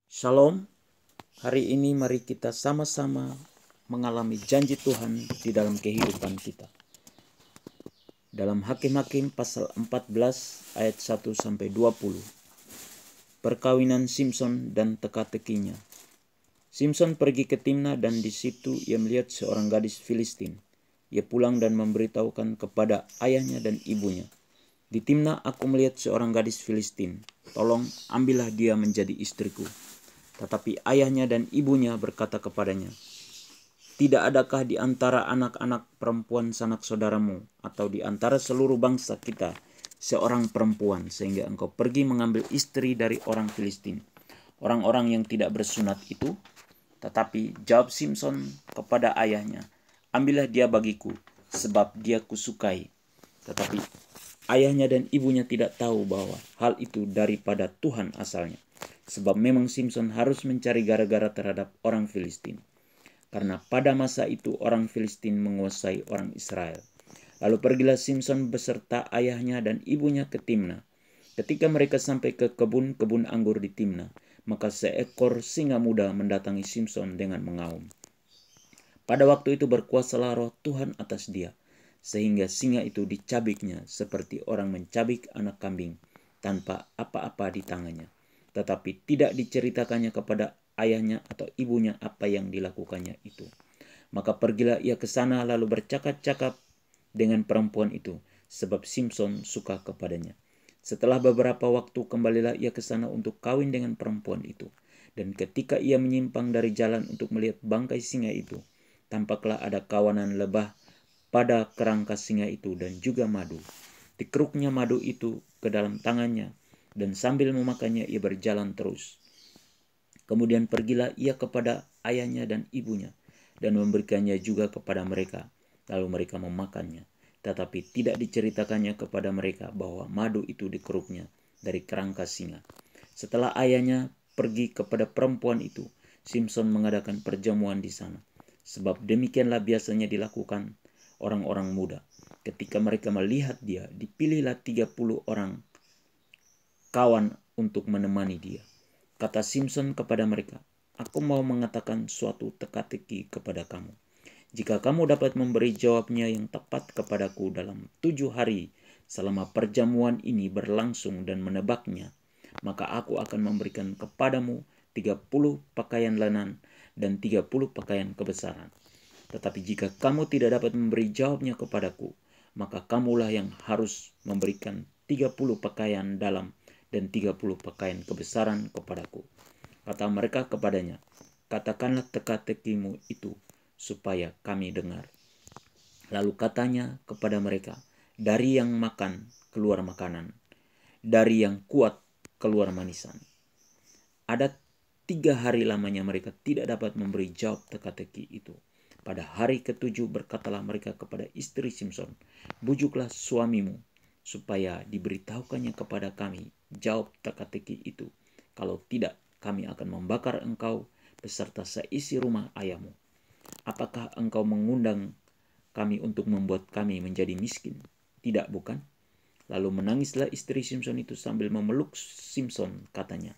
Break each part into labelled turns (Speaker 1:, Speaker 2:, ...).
Speaker 1: Shalom, hari ini mari kita sama-sama mengalami janji Tuhan di dalam kehidupan kita. Dalam Hakim-Hakim pasal 14 ayat 1-20. Perkawinan Simson dan teka-tekinya. Simson pergi ke Timna dan di situ ia melihat seorang gadis Filistin. Ia pulang dan memberitahukan kepada ayahnya dan ibunya. Di Timna aku melihat seorang gadis Filistin. Tolong ambillah dia menjadi istriku. Tetapi ayahnya dan ibunya berkata kepadanya, tidak adakah di antara anak-anak perempuan sanak saudaramu atau di antara seluruh bangsa kita seorang perempuan sehingga engkau pergi mengambil istri dari orang Filistin, orang-orang yang tidak bersunat itu? Tetapi jawab Simson kepada ayahnya, ambillah dia bagiku, sebab dia kusukai. Tetapi ayahnya dan ibunya tidak tahu bahwa hal itu daripada Tuhan asalnya. Sebab memang Simson harus mencari gara-gara terhadap orang Filistin. Karena pada masa itu orang Filistin menguasai orang Israel. Lalu pergilah Simson beserta ayahnya dan ibunya ke Timna. Ketika mereka sampai ke kebun-kebun anggur di Timna, maka seekor singa muda mendatangi Simson dengan mengaum. Pada waktu itu berkuasalah roh Tuhan atas dia, sehingga singa itu dicabiknya seperti orang mencabik anak kambing tanpa apa-apa di tangannya. Tetapi tidak diceritakannya kepada ayahnya atau ibunya apa yang dilakukannya itu. Maka pergilah ia ke sana lalu bercakap-cakap dengan perempuan itu, sebab Simson suka kepadanya. Setelah beberapa waktu kembalilah ia ke sana untuk kawin dengan perempuan itu. Dan ketika ia menyimpang dari jalan untuk melihat bangkai singa itu, tampaklah ada kawanan lebah pada kerangka singa itu dan juga madu. Dikeruknya madu itu ke dalam tangannya, dan sambil memakannya ia berjalan terus. Kemudian pergilah ia kepada ayahnya dan ibunya, dan memberikannya juga kepada mereka. Lalu mereka memakannya. Tetapi tidak diceritakannya kepada mereka bahwa madu itu dikeruknya dari kerangka singa. Setelah ayahnya pergi kepada perempuan itu, Simson mengadakan perjamuan di sana. Sebab demikianlah biasanya dilakukan orang-orang muda. Ketika mereka melihat dia, dipilihlah 30 orang kawan untuk menemani dia. Kata Simson kepada mereka, aku mau mengatakan suatu teka-teki kepada kamu. Jika kamu dapat memberi jawabnya yang tepat kepadaku dalam 7 hari selama perjamuan ini berlangsung dan menebaknya, maka aku akan memberikan kepadamu 30 pakaian lenan dan 30 pakaian kebesaran. Tetapi jika kamu tidak dapat memberi jawabnya kepadaku, maka kamulah yang harus memberikan 30 pakaian dalam dan 30 pakaian kebesaran kepadaku. Kata mereka kepadanya, katakanlah teka-tekimu itu supaya kami dengar. Lalu katanya kepada mereka, dari yang makan keluar makanan, dari yang kuat keluar manisan. Ada 3 hari lamanya mereka tidak dapat memberi jawab teka-teki itu. Pada hari ke-7 berkatalah mereka kepada istri Simson, bujuklah suamimu supaya diberitahukannya kepada kami jawab teka-teki itu. Kalau tidak, kami akan membakar engkau beserta seisi rumah ayahmu. Apakah engkau mengundang kami untuk membuat kami menjadi miskin? Tidak, bukan? Lalu menangislah istri Simson itu sambil memeluk Simson, katanya,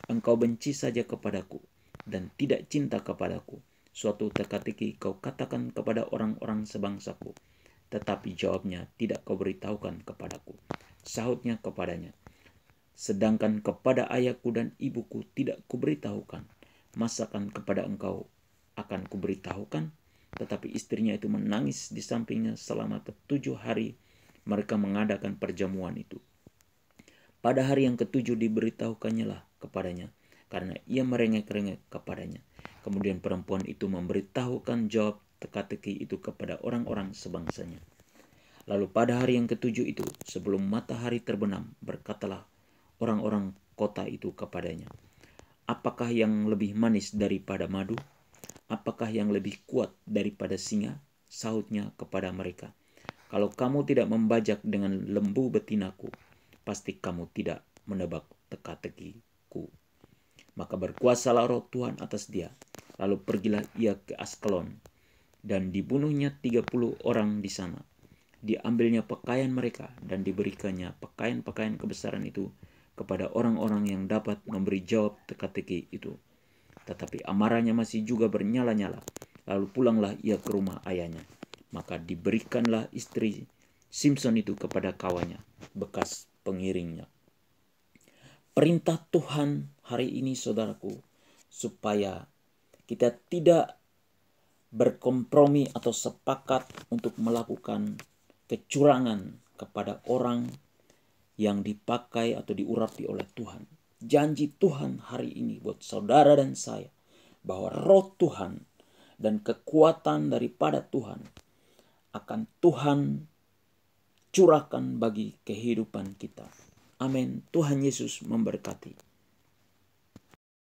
Speaker 1: engkau benci saja kepadaku dan tidak cinta kepadaku. Suatu teka-teki kau katakan kepada orang-orang sebangsaku, tetapi jawabnya tidak kau beritahukan kepadaku. Sahutnya kepadanya, sedangkan kepada ayahku dan ibuku tidak kuberitahukan, masakan kepada engkau akan kuberitahukan? Tetapi istrinya itu menangis di sampingnya selama ke-7 hari mereka mengadakan perjamuan itu. Pada hari yang ke-7 diberitahukannya lah kepadanya, karena ia merengek-rengek kepadanya. Kemudian perempuan itu memberitahukan jawab teka-teki itu kepada orang-orang sebangsanya. Lalu pada hari yang ke-7 itu, sebelum matahari terbenam, berkatalah orang-orang kota itu kepadanya, apakah yang lebih manis daripada madu? Apakah yang lebih kuat daripada singa? Sahutnya kepada mereka, kalau kamu tidak membajak dengan lembu betinaku, pasti kamu tidak menebak teka-tekiku. Maka berkuasalah roh Tuhan atas dia. Lalu pergilah ia ke Askelon, dan dibunuhnya 30 orang di sana. Diambilnya pakaian mereka, dan diberikannya pakaian-pakaian kebesaran itu kepada orang-orang yang dapat memberi jawab teka-teki itu. Tetapi amarahnya masih juga bernyala-nyala. Lalu pulanglah ia ke rumah ayahnya. Maka diberikanlah istri Simpson itu kepada kawannya, bekas pengiringnya. Perintah Tuhan hari ini, saudaraku, supaya kita tidak berkompromi atau sepakat untuk melakukan kecurangan kepada orang yang dipakai atau diurapi oleh Tuhan. Janji Tuhan hari ini buat saudara dan saya, bahwa roh Tuhan dan kekuatan daripada Tuhan akan Tuhan curahkan bagi kehidupan kita. Amin. Tuhan Yesus memberkati.